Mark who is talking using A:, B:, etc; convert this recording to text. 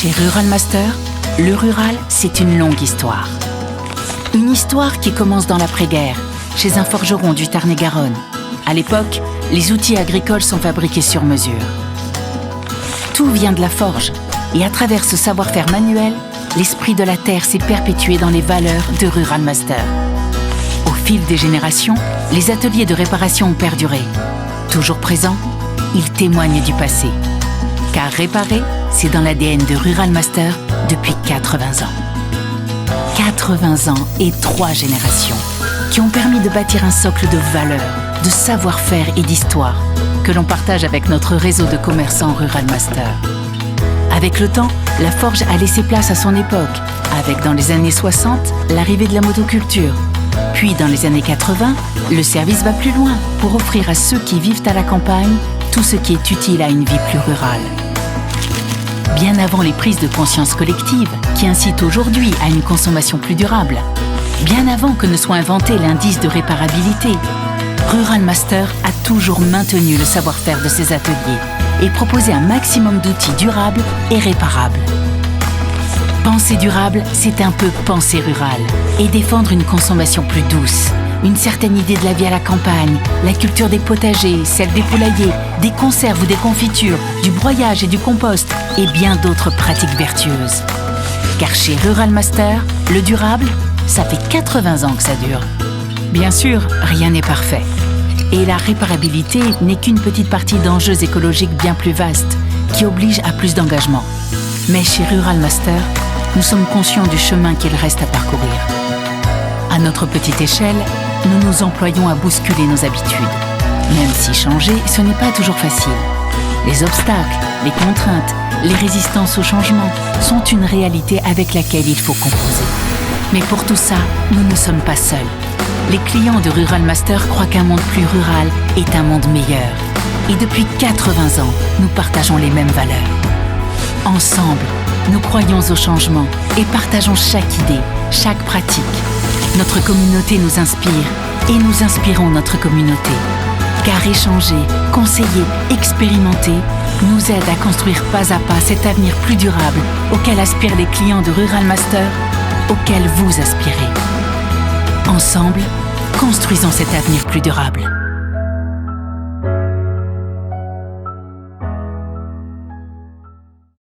A: Chez Rural Master, le rural, c'est une longue histoire. Une histoire qui commence dans l'après-guerre, chez un forgeron du Tarn-et-Garonne. À l'époque, les outils agricoles sont fabriqués sur mesure. Tout vient de la forge, et à travers ce savoir-faire manuel, l'esprit de la terre s'est perpétué dans les valeurs de Rural Master. Au fil des générations, les ateliers de réparation ont perduré. Toujours présents, ils témoignent du passé. Car réparer, c'est dans l'ADN de Rural Master depuis 80 ans. 80 ans et 3 générations qui ont permis de bâtir un socle de valeurs, de savoir-faire et d'histoire que l'on partage avec notre réseau de commerçants Rural Master. Avec le temps, la forge a laissé place à son époque, avec dans les années 60 l'arrivée de la motoculture. Puis dans les années 80, le service va plus loin pour offrir à ceux qui vivent à la campagne tout ce qui est utile à une vie plus rurale. Bien avant les prises de conscience collectives qui incitent aujourd'hui à une consommation plus durable, bien avant que ne soit inventé l'indice de réparabilité, Rural Master a toujours maintenu le savoir-faire de ses ateliers et proposé un maximum d'outils durables et réparables. Penser durable, c'est un peu penser rural et défendre une consommation plus douce. Une certaine idée de la vie à la campagne, la culture des potagers, celle des poulaillers, des conserves ou des confitures, du broyage et du compost et bien d'autres pratiques vertueuses. Car chez Rural Master, le durable, ça fait 80 ans que ça dure. Bien sûr, rien n'est parfait. Et la réparabilité n'est qu'une petite partie d'enjeux écologiques bien plus vastes qui obligent à plus d'engagement. Mais chez Rural Master, nous sommes conscients du chemin qu'il reste à parcourir. À notre petite échelle, nous nous employons à bousculer nos habitudes. Même si changer, ce n'est pas toujours facile. Les obstacles, les contraintes, les résistances au changement sont une réalité avec laquelle il faut composer. Mais pour tout ça, nous ne sommes pas seuls. Les clients de Rural Master croient qu'un monde plus rural est un monde meilleur. Et depuis 80 ans, nous partageons les mêmes valeurs. Ensemble, nous croyons au changement et partageons chaque idée, chaque pratique. Notre communauté nous inspire et nous inspirons notre communauté. Car échanger, conseiller, expérimenter nous aide à construire pas à pas cet avenir plus durable auquel aspirent les clients de Rural Master, auquel vous aspirez. Ensemble, construisons cet avenir plus durable.